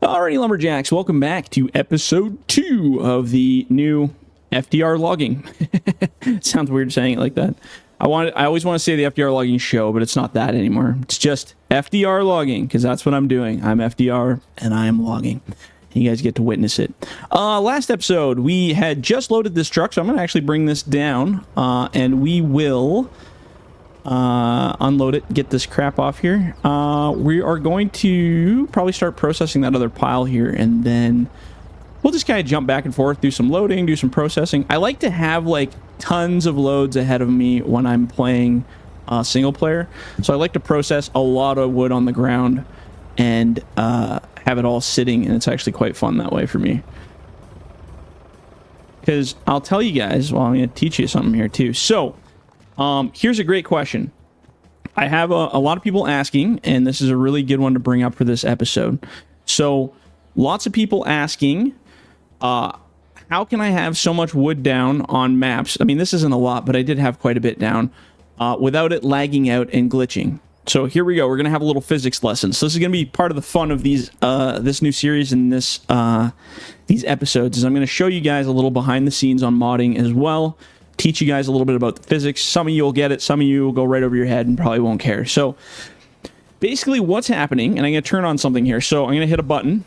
Alrighty, Lumberjacks, welcome back to episode 2 of the new FDR Logging. It sounds weird saying it like that. I always want to say the FDR Logging show, but it's not that anymore. It's just FDR Logging, because that's what I'm doing. I'm FDR, and I am logging. You guys get to witness it. Last episode, we had just loaded this truck, so I'm going to actually bring this down, and we will unload it, get this crap off here. We are going to probably start processing that other pile here, and then we'll just kind of jump back and forth, do some loading, do some processing. I like to have like tons of loads ahead of me when I'm playing single player, so I like to process a lot of wood on the ground and have it all sitting, and it's actually quite fun that way for me. Because I'll tell you guys, well, I'm going to teach you something here too. So here's a great question. I have a lot of people asking, and this is a really good one to bring up for this episode. So lots of people asking, how can I have so much wood down on maps? I mean, this isn't a lot, but I did have quite a bit down without it lagging out and glitching. So here we go. We're going to have a little physics lesson. So this is going to be part of the fun of these this new series and these episodes. Is I'm going to show you guys a little behind the scenes on modding as well. Teach you guys a little bit about the physics. Some of you will get it. Some of you will go right over your head and probably won't care. So basically what's happening, and I'm going to turn on something here. So I'm going to hit a button.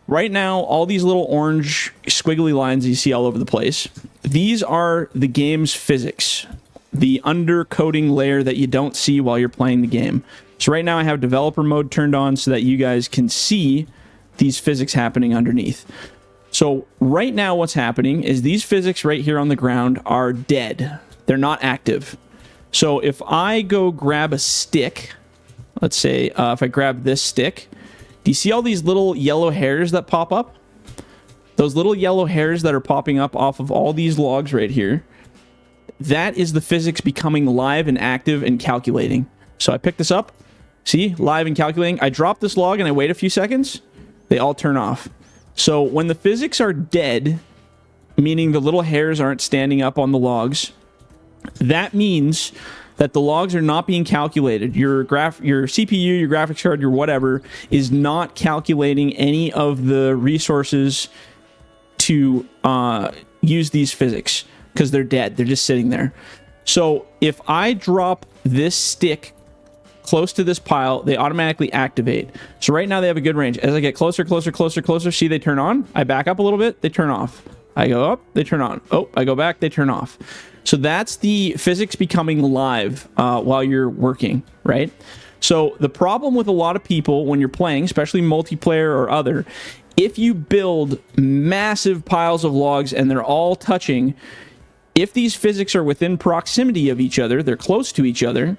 Right now, all these little orange squiggly lines you see all over the place, these are the game's physics. The undercoating layer that you don't see while you're playing the game. So right now I have developer mode turned on so that you guys can see these physics happening underneath. So right now what's happening is these physics right here on the ground are dead. They're not active. So if I go grab a stick, let's say if I grab this stick, do you see all these little yellow hairs that pop up? Those little yellow hairs that are popping up off of all these logs right here, that is the physics becoming live and active and calculating. So I pick this up, see, live and calculating. I drop this log and I wait a few seconds, they all turn off. So when the physics are dead, meaning the little hairs aren't standing up on the logs, that means that the logs are not being calculated. Your CPU, your graphics card, your whatever, is not calculating any of the resources to use these physics, because they're dead. They're just sitting there. So if I drop this stick close to this pile, they automatically activate. So right now they have a good range. As I get closer, see, they turn on. I back up a little bit, they turn off. I go up, they turn on. Oh, I go back, they turn off. So that's the physics becoming live while you're working, right? So the problem with a lot of people when you're playing, especially multiplayer or other, if you build massive piles of logs and they're all touching, if these physics are within proximity of each other, they're close to each other,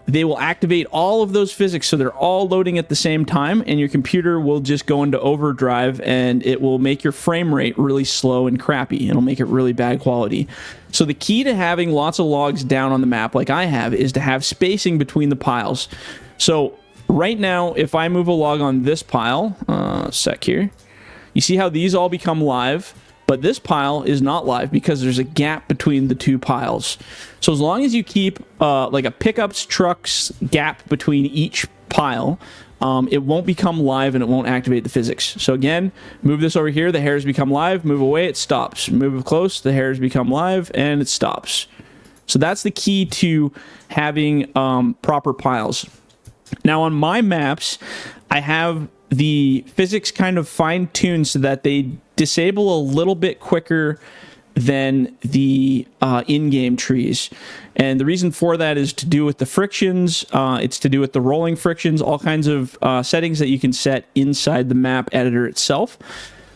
they will activate all of those physics, so they're all loading at the same time, and your computer will just go into overdrive, and it will make your frame rate really slow and crappy. It'll make it really bad quality. So the key to having lots of logs down on the map like I have is to have spacing between the piles. So right now, if I move a log on this pile, sec here, you see how these all become live? But this pile is not live because there's a gap between the two piles. So as long as you keep like a pickups trucks gap between each pile, it won't become live and it won't activate the physics. So again, move this over here, the hairs become live, move away, it stops. Move close, the hairs become live, and it stops. So that's the key to having proper piles. Now on my maps, I have the physics kind of fine-tuned so that they disable a little bit quicker than the in-game trees. And the reason for that is to do with the frictions, it's to do with the rolling frictions, all kinds of settings that you can set inside the map editor itself.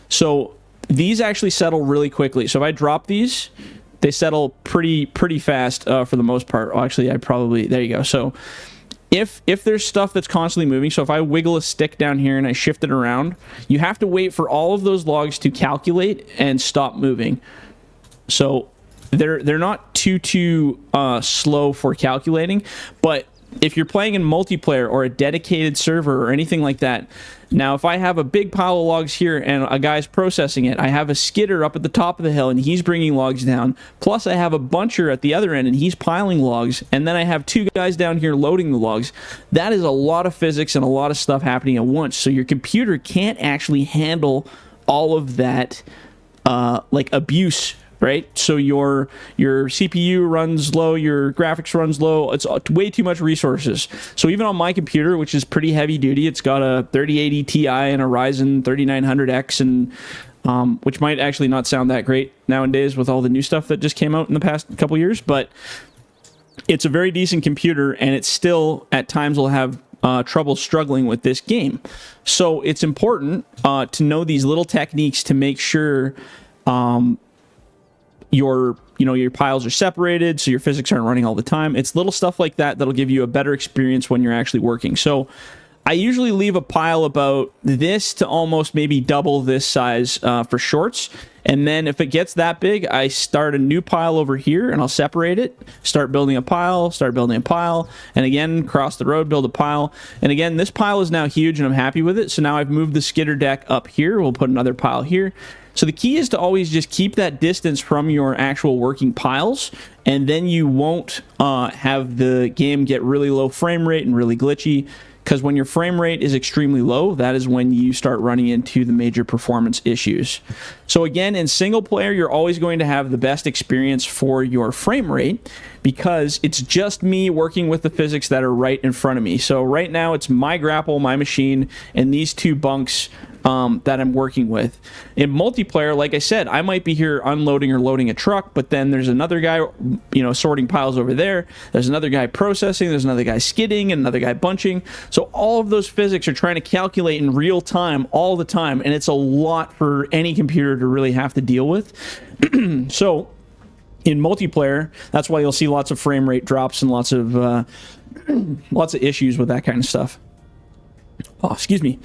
So these actually settle really quickly. So if I drop these, they settle pretty fast for the most part. Well, actually, there you go. So if there's stuff that's constantly moving, so if I wiggle a stick down here and I shift it around, you have to wait for all of those logs to calculate and stop moving. So they're not too slow for calculating, but if you're playing in multiplayer or a dedicated server or anything like that, now if I have a big pile of logs here and a guy's processing it, I have a Skitter up at the top of the hill and he's bringing logs down, plus I have a buncher at the other end and he's piling logs, and then I have two guys down here loading the logs. That is a lot of physics and a lot of stuff happening at once, so your computer can't actually handle all of that like abuse, right? So your CPU runs low, your graphics runs low. It's way too much resources. So even on my computer, which is pretty heavy duty, it's got a 3080 Ti and a Ryzen 3900X, and which might actually not sound that great nowadays with all the new stuff that just came out in the past couple years, but it's a very decent computer, and it still at times will have trouble struggling with this game. So it's important to know these little techniques to make sure your piles are separated, so your physics aren't running all the time. It's little stuff like that that'll give you a better experience when you're actually working. So I usually leave a pile about this to almost maybe double this size for shorts. And then if it gets that big, I start a new pile over here and I'll separate it, start building a pile, and again, cross the road, build a pile. And again, this pile is now huge and I'm happy with it. So now I've moved the Skitter deck up here. We'll put another pile here. So the key is to always just keep that distance from your actual working piles, and then you won't have the game get really low frame rate and really glitchy. Because when your frame rate is extremely low, that is when you start running into the major performance issues. So again, in single player, you're always going to have the best experience for your frame rate because it's just me working with the physics that are right in front of me. So right now, it's my grapple, my machine, and these two bunks that I'm working with. In multiplayer, like I said, I might be here unloading or loading a truck, but then there's another guy, sorting piles over there. There's another guy processing. There's another guy skidding and another guy bunching. So all of those physics are trying to calculate in real time all the time, and it's a lot for any computer to really have to deal with. So in multiplayer, that's why you'll see lots of frame rate drops and lots of issues with that kind of stuff. Oh, excuse me.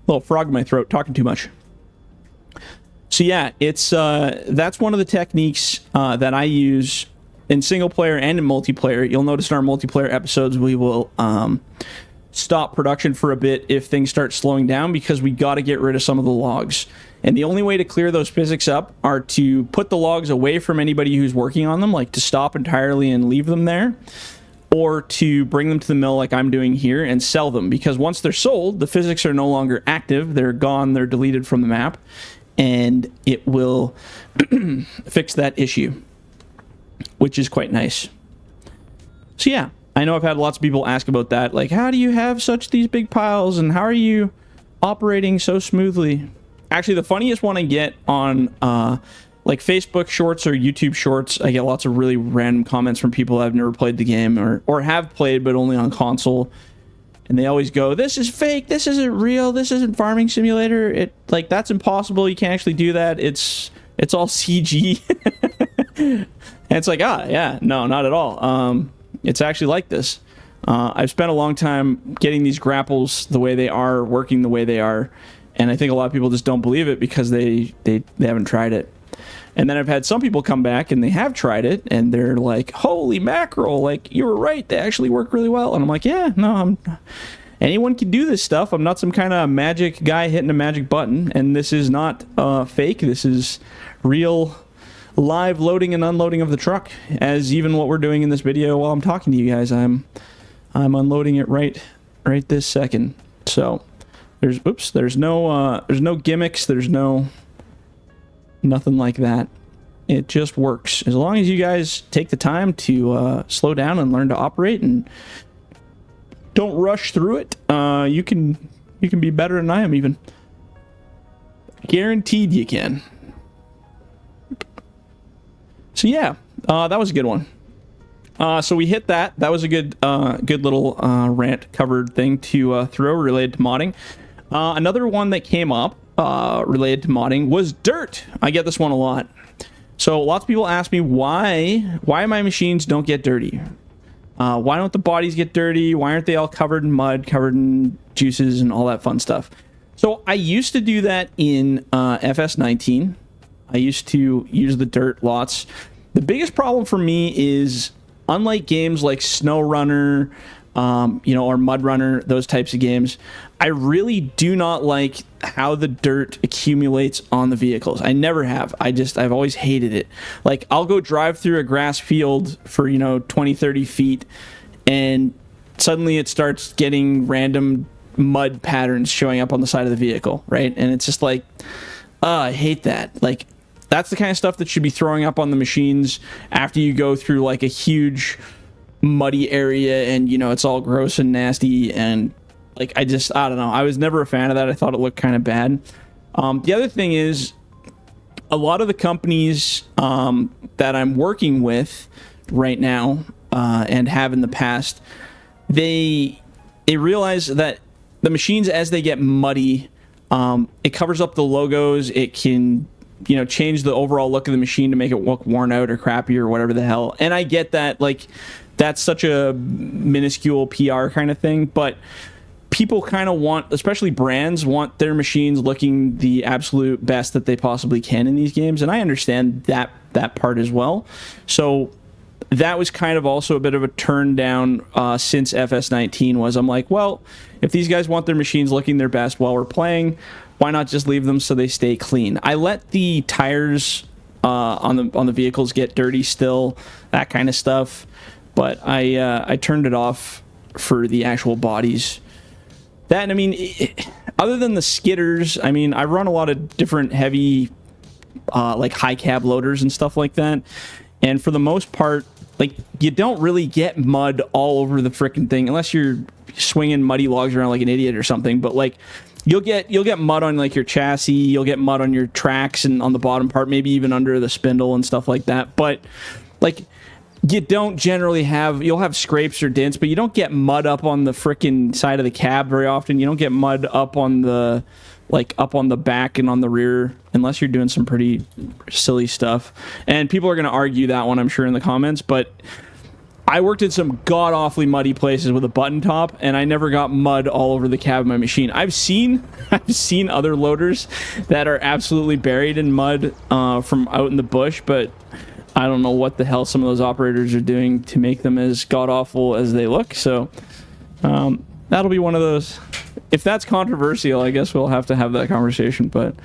Little frog in my throat, talking too much. So yeah, it's that's one of the techniques that I use in single player and in multiplayer. You'll notice in our multiplayer episodes we will stop production for a bit if things start slowing down because we got to get rid of some of the logs. And the only way to clear those physics up are to put the logs away from anybody who's working on them, like to stop entirely and leave them there, or to bring them to the mill like I'm doing here and sell them, because once they're sold, the physics are no longer active, they're gone, they're deleted from the map, and it will fix that issue, which is quite nice. So yeah, I know I've had lots of people ask about that, like, how do you have these big piles, and how are you operating so smoothly? Actually, the funniest one I get on like Facebook Shorts or YouTube Shorts, I get lots of really random comments from people that have never played the game or have played but only on console, and they always go, "This is fake. This isn't real. This isn't Farming Simulator. That's impossible. You can't actually do that. It's all CG." And it's like, yeah, no, not at all. It's actually like this. I've spent a long time getting these grapples the way they are, working the way they are, and I think a lot of people just don't believe it because they haven't tried it. And then I've had some people come back and they have tried it and they're like, "Holy mackerel, like, you were right, they actually work really well." And I'm like, yeah, no, anyone can do this stuff. I'm not some kind of magic guy hitting a magic button, and this is not fake. This is real live loading and unloading of the truck, as even what we're doing in this video while I'm talking to you guys. I'm unloading it right this second. So there's no gimmicks, there's nothing like that. It just works. As long as you guys take the time to slow down and learn to operate and don't rush through it, you can be better than I am even. Guaranteed you can. So yeah, that was a good one. So we hit that. That was a good little rant covered thing to throw related to modding. Another one that came up related to modding was dirt. I get this one a lot. So lots of people ask me why my machines don't get dirty. Why don't the bodies get dirty? Why aren't they all covered in mud, covered in juices, and all that fun stuff? So I used to do that in FS19. I used to use the dirt lots. The biggest problem for me is unlike games like SnowRunner, or Mud Runner, those types of games, I really do not like how the dirt accumulates on the vehicles. I never have. I've always hated it. Like, I'll go drive through a grass field for, 20, 30 feet, and suddenly it starts getting random mud patterns showing up on the side of the vehicle, right? And it's just like, I hate that. Like, that's the kind of stuff that should be throwing up on the machines after you go through like a huge muddy area and, it's all gross and nasty. And like, I don't know. I was never a fan of that. I thought it looked kind of bad. The other thing is, a lot of the companies that I'm working with right now and have in the past, they realize that the machines, as they get muddy, it covers up the logos. It can, change the overall look of the machine to make it look worn out or crappy or whatever the hell. And I get that, like, that's such a minuscule PR kind of thing, but people kind of want, especially brands, want their machines looking the absolute best that they possibly can in these games. And I understand that part as well. So that was kind of also a bit of a turn down since FS19 was, I'm like, well, if these guys want their machines looking their best while we're playing, why not just leave them so they stay clean? I let the tires on the vehicles get dirty still, that kind of stuff, but I turned it off for the actual bodies. That, I mean, other than the skitters, I mean, I run a lot of different heavy, like high cab loaders and stuff like that, and for the most part, like, you don't really get mud all over the frickin' thing unless you're swinging muddy logs around like an idiot or something. But like, you'll get mud on like your chassis, you'll get mud on your tracks and on the bottom part, maybe even under the spindle and stuff like that. But like, you don't generally you'll have scrapes or dents, but you don't get mud up on the frickin' side of the cab very often. You don't get mud up on the back and on the rear, unless you're doing some pretty silly stuff. And people are going to argue that one, I'm sure, in the comments, but I worked in some god-awfully muddy places with a button top, and I never got mud all over the cab of my machine. I've seen other loaders that are absolutely buried in mud from out in the bush, but I don't know what the hell some of those operators are doing to make them as god-awful as they look. So that'll be one of those. If that's controversial, I guess we'll have to have that conversation. But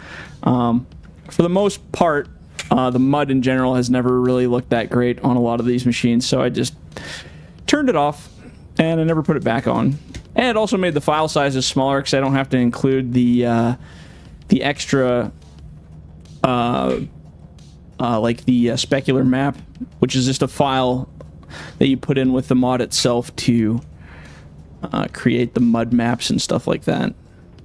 for the most part, the mud in general has never really looked that great on a lot of these machines. So I just turned it off and I never put it back on. And it also made the file sizes smaller because I don't have to include the extra like the specular map, which is just a file that you put in with the mod itself to create the mud maps and stuff like that.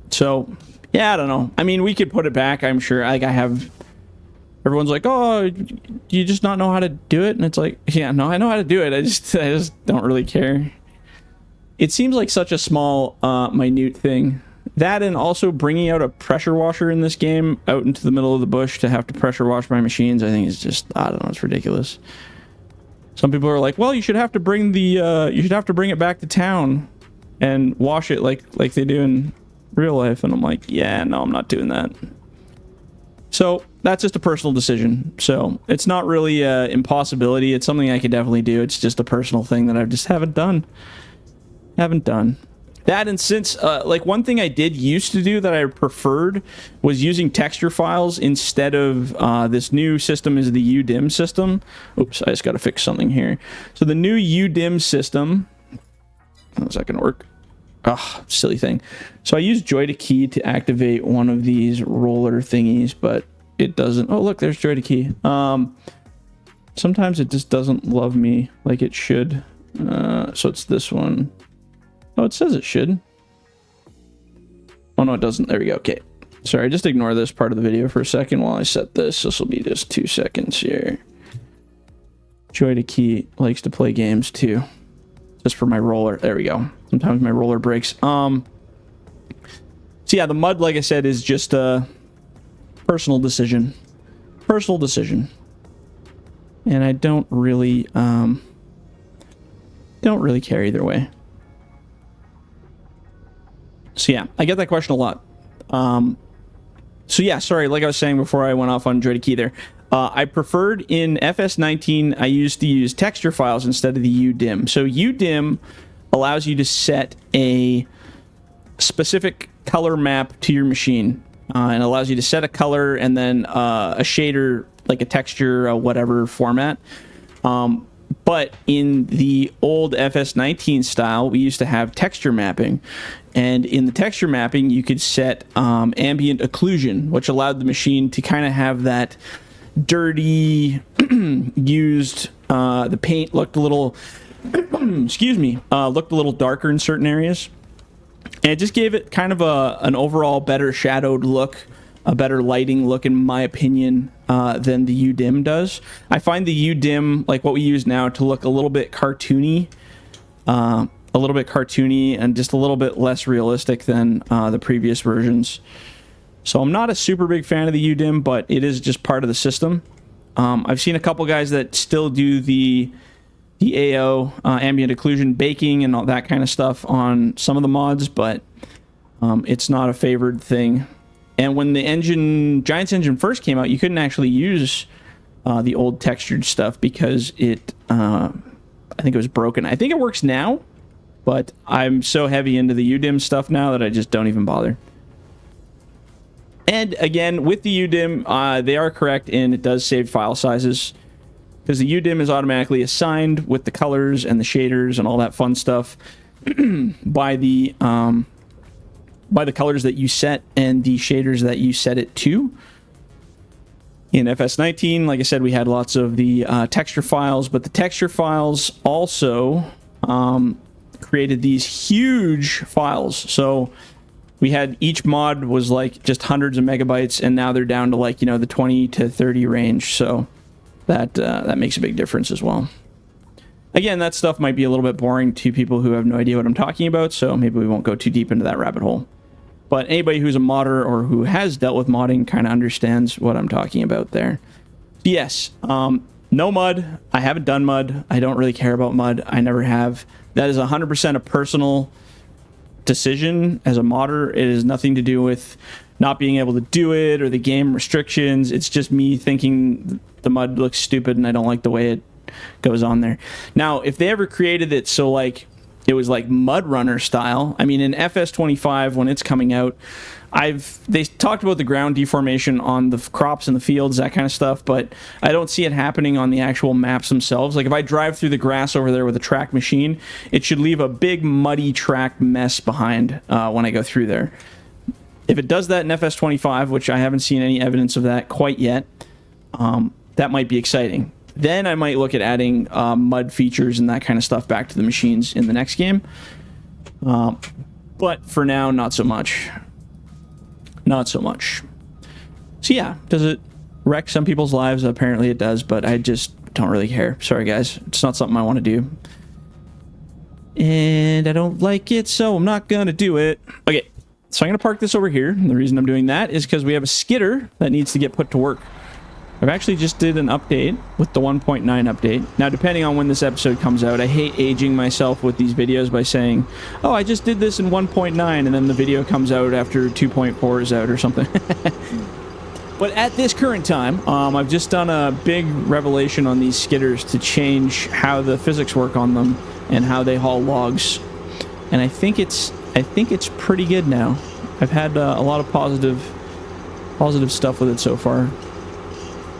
So yeah, I don't know. I mean, we could put it back, I'm sure. Like, everyone's like, oh, do you just not know how to do it? And it's like, yeah, no, I know how to do it. I just don't really care. It seems like such a small, minute thing. That, and also bringing out a pressure washer in this game out into the middle of the bush to have to pressure wash my machines, I think is just, I don't know, it's ridiculous. Some people are like, well, you should have to bring it back to town and wash it like they do in real life. And I'm like, yeah, no, I'm not doing that. So that's just a personal decision. So it's not really an impossibility. It's something I could definitely do. It's just a personal thing that I just haven't done. That, and since, like, one thing I did used to do that I preferred was using texture files instead of this new system is the UDIM system. Oops, I just got to fix something here. So the new UDIM system, how's that going to work? Ah, silly thing. So I use Joy to Key to activate one of these roller thingies, but it doesn't. Oh, look, there's Joy to Key. Sometimes it just doesn't love me like it should. So it's this one. Oh, it says it should. Oh, no, it doesn't. There we go. Okay. Sorry, just ignore this part of the video for a second while I set this. This will be just 2 seconds here. Joy to Key likes to play games too. Just for my roller. There we go. Sometimes my roller breaks. So yeah, the mud, like I said, is just a personal decision. And I don't really care either way. So yeah, I get that question a lot. So yeah, sorry, like I was saying before I went off on Joy to Key there. I preferred in FS19, I used to use texture files instead of the UDIM. So UDIM allows you to set a specific color map to your machine, and allows you to set a color and then a shader, like a texture, whatever format. But in the old FS19 style, we used to have texture mapping. And in the texture mapping, you could set ambient occlusion, which allowed the machine to kind of have that dirty, used, the paint looked a little, excuse me, looked a little darker in certain areas. And it just gave it kind of an overall better shadowed look, a better lighting look, in my opinion, than the UDIM does. I find the UDIM, like what we use now, to look a little bit cartoony, and just a little bit less realistic than the previous versions. So I'm not a super big fan of the UDIM, but it is just part of the system. I've seen a couple guys that still do the AO, ambient occlusion baking and all that kind of stuff on some of the mods, but it's not a favored thing. And when the Giants engine first came out, you couldn't actually use the old textured stuff because I think it was broken. I think it works now, but I'm so heavy into the UDIM stuff now that I just don't even bother. And again, with the UDIM, they are correct in it does save file sizes, because the UDIM is automatically assigned with the colors and the shaders and all that fun stuff by the colors that you set and the shaders that you set it to. In FS19, like I said, we had lots of the texture files, but the texture files also created these huge files. So we had, each mod was like just hundreds of megabytes, and now they're down to like, the 20 to 30 range. So that makes a big difference as well. Again, that stuff might be a little bit boring to people who have no idea what I'm talking about, so maybe we won't go too deep into that rabbit hole. But anybody who's a modder or who has dealt with modding kind of understands what I'm talking about there. Yes, no mud. I haven't done mud. I don't really care about mud. I never have. That is 100% a personal decision as a modder. It has nothing to do with not being able to do it or the game restrictions. It's just me thinking the mud looks stupid and I don't like the way it goes on there. Now, if they ever created it so like it was like Mud Runner style, I mean, in FS25 when it's coming out, they talked about the ground deformation on the crops in the fields, that kind of stuff, but I don't see it happening on the actual maps themselves. Like if I drive through the grass over there with a track machine, it should leave a big muddy track mess behind when I go through there. If it does that in FS25, which I haven't seen any evidence of that quite yet, that might be exciting. Then I might look at adding mud features and that kind of stuff back to the machines in the next game. But for now, not so much. Not so much. So yeah, does it wreck some people's lives? Apparently it does, but I just don't really care. Sorry guys, it's not something I want to do. And I don't like it, so I'm not gonna do it. Okay, so I'm gonna park this over here. And the reason I'm doing that is because we have a Skitter that needs to get put to work. I've actually just did an update with the 1.9 update. Now, depending on when this episode comes out, I hate aging myself with these videos by saying, oh, I just did this in 1.9, and then the video comes out after 2.4 is out or something. But at this current time, I've just done a big revelation on these skitters to change how the physics work on them and how they haul logs. And I think it's pretty good now. I've had a lot of positive stuff with it so far.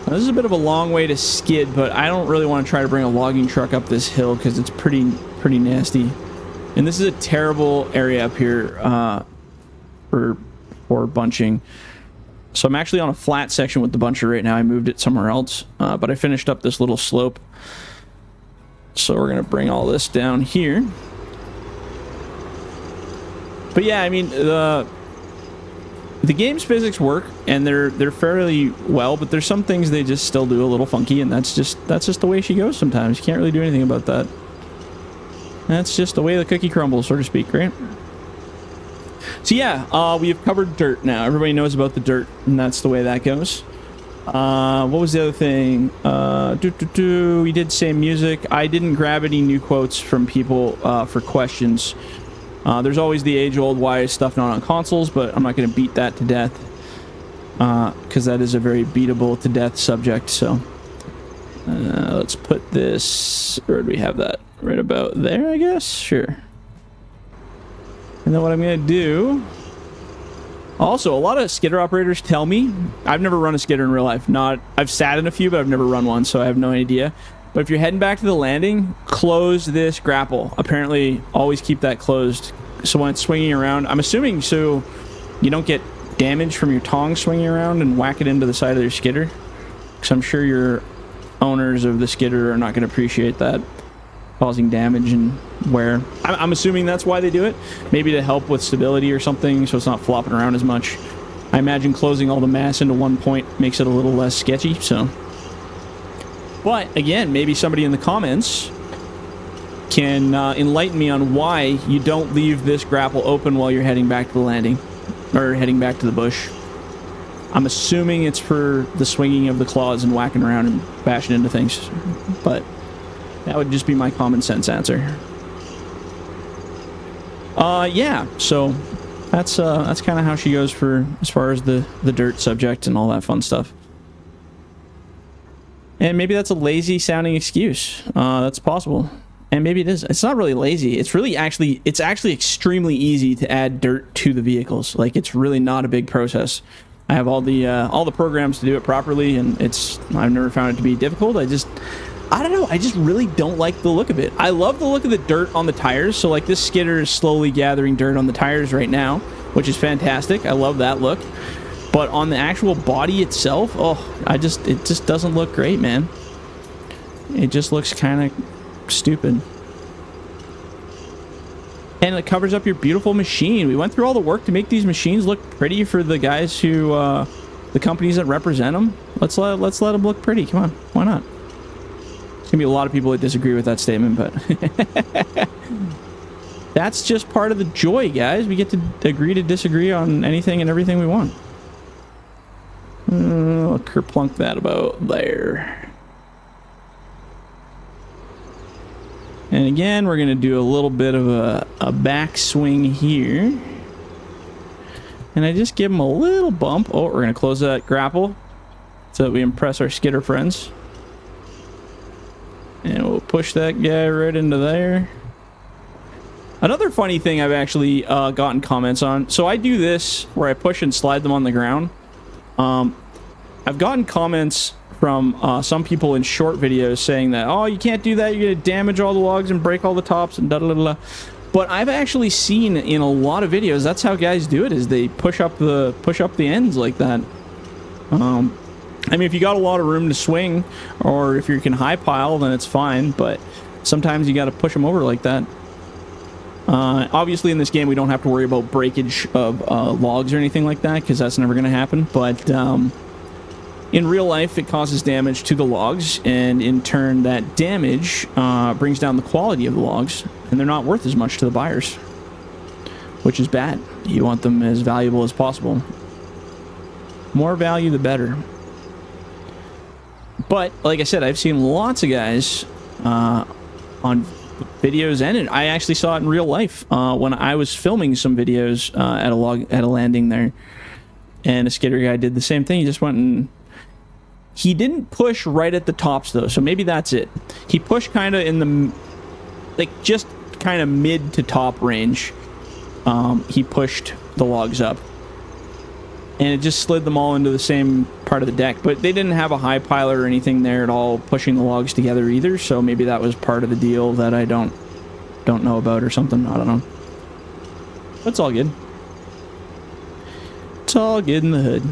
Now, this is a bit of a long way to skid, but I don't really want to try to bring a logging truck up this hill because it's pretty nasty. And this is a terrible area up here for bunching. So I'm actually on a flat section with the buncher right now. I moved it somewhere else, but I finished up this little slope. So we're going to bring all this down here. But yeah, I mean, the game's physics work, and they're fairly well, but there's some things they just still do a little funky, and that's just the way she goes sometimes. You can't really do anything about that. That's just the way the cookie crumbles, so to speak, right? So yeah, we have covered dirt now. Everybody knows about the dirt, and that's the way that goes. What was the other thing? We did say music. I didn't grab any new quotes from people for questions. There's always the age-old why is stuff not on consoles, but I'm not going to beat that to death. because that is a very beatable to death subject. So let's put this, where do we have that? Right about there, I guess. Sure. And then what I'm going to do, also, a lot of skitter operators tell me, I've never run a skitter in real life. I've sat in a few, but I've never run one, so I have no idea. But if you're heading back to the landing, close this grapple. Apparently, always keep that closed. So when it's swinging around, I'm assuming so you don't get damage from your tongs swinging around and whack it into the side of your skitter. Because I'm sure your owners of the skitter are not going to appreciate that, causing damage and wear. I'm assuming that's why they do it. Maybe to help with stability or something, so it's not flopping around as much. I imagine closing all the mass into one point makes it a little less sketchy, so. But, again, maybe somebody in the comments can enlighten me on why you don't leave this grapple open while you're heading back to the landing, or heading back to the bush. I'm assuming it's for the swinging of the claws and whacking around and bashing into things, but that would just be my common sense answer. Yeah, so that's kind of how she goes for as far as the dirt subject and all that fun stuff. And maybe that's a lazy sounding excuse. That's possible. And maybe it is. It's not really lazy. It's really actually extremely easy to add dirt to the vehicles. Like, it's really not a big process. I have all the programs to do it properly, and I've never found it to be difficult. I don't know, I just really don't like the look of it. I love the look of the dirt on the tires. So like this skitter is slowly gathering dirt on the tires right now, which is fantastic. I love that look. But on the actual body itself, it just doesn't look great, man. It just looks kind of stupid. And it covers up your beautiful machine. We went through all the work to make these machines look pretty for the guys who, the companies that represent them. Let's let them look pretty. Come on, why not? There's gonna be a lot of people that disagree with that statement, but that's just part of the joy, guys. We get to agree to disagree on anything and everything we want. I'll kerplunk that about there. And again, we're going to do a little bit of a backswing here. And I just give him a little bump. Oh, we're going to close that grapple so that we impress our skitter friends. And we'll push that guy right into there. Another funny thing I've actually gotten comments on. So I do this where I push and slide them on the ground. I've gotten comments from some people in short videos saying that, oh, you can't do that, you're going to damage all the logs and break all the tops and da-da-da-da. But I've actually seen in a lot of videos, that's how guys do it, is they push up the ends like that. I mean, if you got a lot of room to swing, or if you can high pile, then it's fine, but sometimes you got to push them over like that. Obviously in this game we don't have to worry about breakage of logs or anything like that, because that's never going to happen, but in real life it causes damage to the logs, and in turn that damage brings down the quality of the logs, and they're not worth as much to the buyers, which is bad. You want them as valuable as possible. More value the better. But like I said, I've seen lots of guys on videos, and I actually saw it in real life when I was filming some videos at a landing there, and a skitter guy did the same thing. He just went and he didn't push right at the tops though, so maybe that's it. He pushed kind of in the, like, just kind of mid to top range. He pushed the logs up, and it just slid them all into the same part of the deck. But they didn't have a high piler or anything there at all pushing the logs together either, so maybe that was part of the deal that I don't know about or something. I don't know. But it's all good. It's all good in the hood.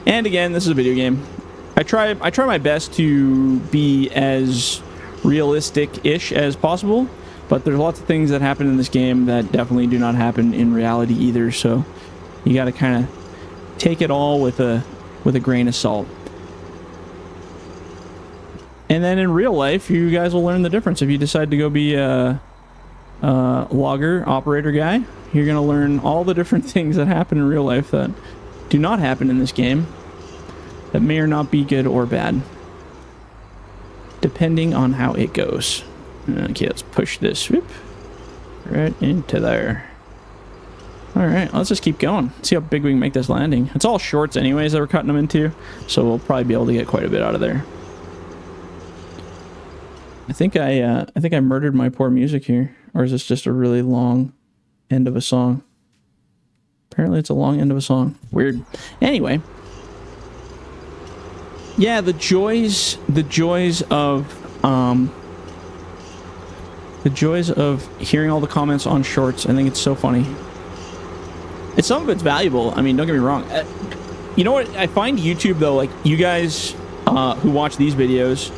And again, this is a video game. I try my best to be as realistic-ish as possible, but there's lots of things that happen in this game that definitely do not happen in reality either, so you got to kind of take it all with a grain of salt. And then in real life, you guys will learn the difference. If you decide to go be a logger, operator guy, you're going to learn all the different things that happen in real life that do not happen in this game, that may or not be good or bad, depending on how it goes. Okay, let's push this, whoop, right into there. All right, let's just keep going. See how big we can make this landing. It's all shorts anyways that we're cutting them into, so we'll probably be able to get quite a bit out of there. I think I murdered my poor music here, or is this just a really long end of a song? Apparently it's a long end of a song. Weird. Anyway. Yeah, the joys of hearing all the comments on shorts. I think it's so funny. Some of it's valuable. I mean, don't get me wrong. You know what? I find YouTube, though, like, you guys who watch these videos,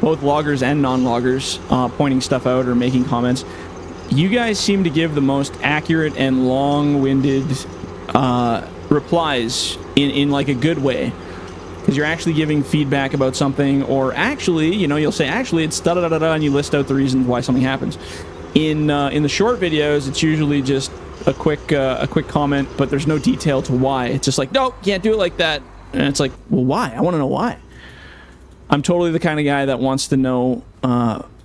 both loggers and non-loggers, pointing stuff out or making comments, you guys seem to give the most accurate and long-winded replies in like a good way. Because you're actually giving feedback about something, or actually, you know, you'll say, actually, it's da-da-da-da-da, and you list out the reasons why something happens. In the short videos, it's usually just a quick comment, but there's no detail to why. It's just like, no, can't do it like that. And it's like, well, why? I want to know why. I'm totally the kind of guy that wants to know,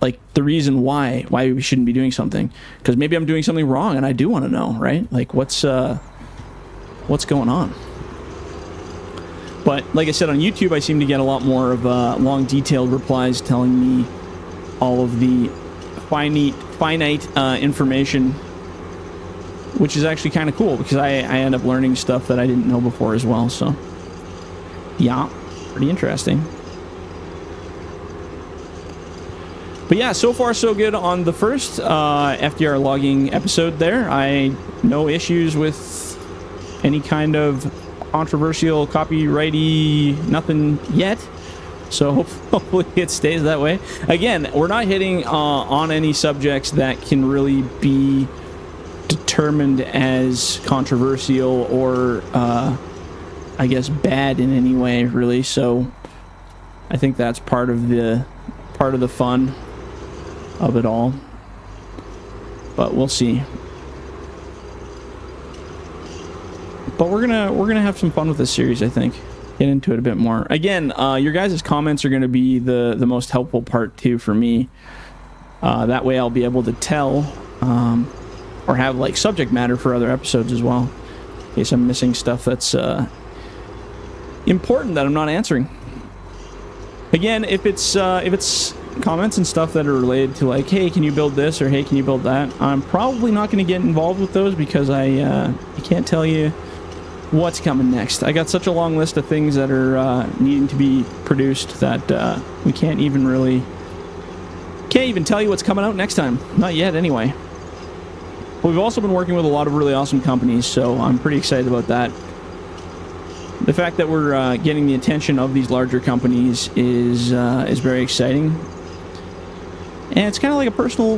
like, the reason why we shouldn't be doing something. Because maybe I'm doing something wrong, and I do want to know, right? Like, what's going on? But like I said, on YouTube, I seem to get a lot more of long, detailed replies telling me all of the finite information, which is actually kind of cool because I end up learning stuff that I didn't know before as well. So, yeah, pretty interesting. But yeah, so far so good on the first FDR logging episode there. No issues with any kind of controversial, copyrighty, nothing yet. So hopefully it stays that way. Again, we're not hitting on any subjects that can really be determined as controversial or, I guess, bad in any way, really. So I think that's part of the fun of it all. But we'll see. But we're gonna have some fun with this series, I think. Get into it a bit more. Again, your guys' comments are gonna be the most helpful part too for me. That way I'll be able to tell or have like subject matter for other episodes as well. In case I'm missing stuff that's important that I'm not answering. Again, if it's comments and stuff that are related to like, hey, can you build this, or hey, can you build that, I'm probably not going to get involved with those because I can't tell you what's coming next. I got such a long list of things that are needing to be produced that we can't even tell you what's coming out next time. Not yet, anyway. But we've also been working with a lot of really awesome companies, so I'm pretty excited about that. The fact that we're getting the attention of these larger companies is very exciting, and it's kind of like a personal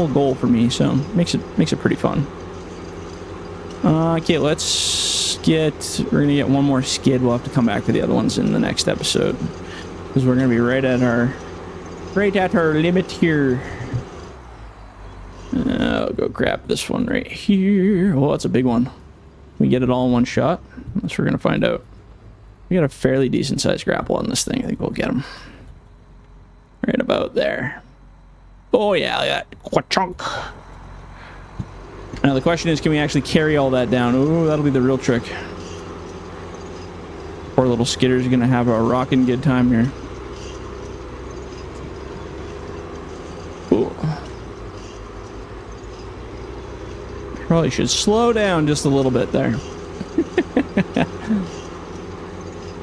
goal for me. So makes it pretty fun. Okay, we're gonna get one more skid. We'll have to come back to the other ones in the next episode because we're gonna be right at our limit here. I'll go grab this one right here. Oh, that's a big one. We get it all in one shot? Unless we're going to find out. We got a fairly decent sized grapple on this thing. I think we'll get him. Right about there. Oh yeah, I got chunk. Now the question is, can we actually carry all that down? Ooh, that'll be the real trick. Poor little Skitter's going to have a rockin' good time here. Ooh. Probably should slow down just a little bit there.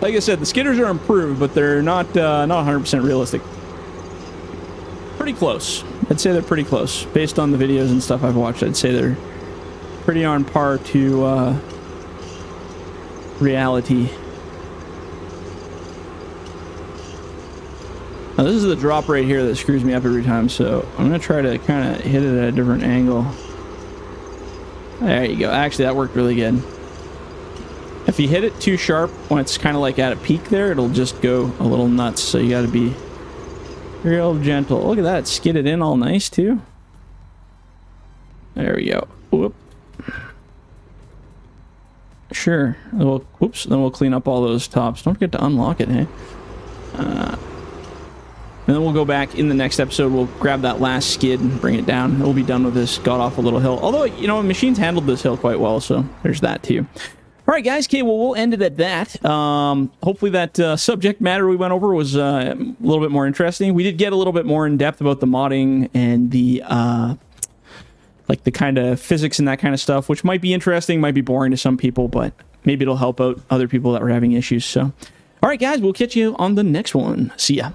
Like I said, the Skitters are improved, but they're not 100% realistic. Pretty close. I'd say they're pretty close. Based on the videos and stuff I've watched, I'd say they're pretty on par to reality. Now this is the drop right here that screws me up every time, so I'm going to try to kind of hit it at a different angle. There you go. Actually, that worked really good. If you hit it too sharp when it's kind of like at a peak there, it'll just go a little nuts. So you got to be real gentle. Look at that. It skidded in all nice too. There we go. Whoop. Sure. Whoops. Then we'll clean up all those tops. Don't forget to unlock it, hey? And then we'll go back in the next episode. We'll grab that last skid and bring it down. We'll be done with this god-awful little hill. Although, you know, machines handled this hill quite well, so there's that too. All right, guys. Okay, well, we'll end it at that. Hopefully that subject matter we went over was a little bit more interesting. We did get a little bit more in depth about the modding and the like the kind of physics and that kind of stuff, which might be interesting, might be boring to some people, but maybe it'll help out other people that were having issues. So, all right, guys, we'll catch you on the next one. See ya.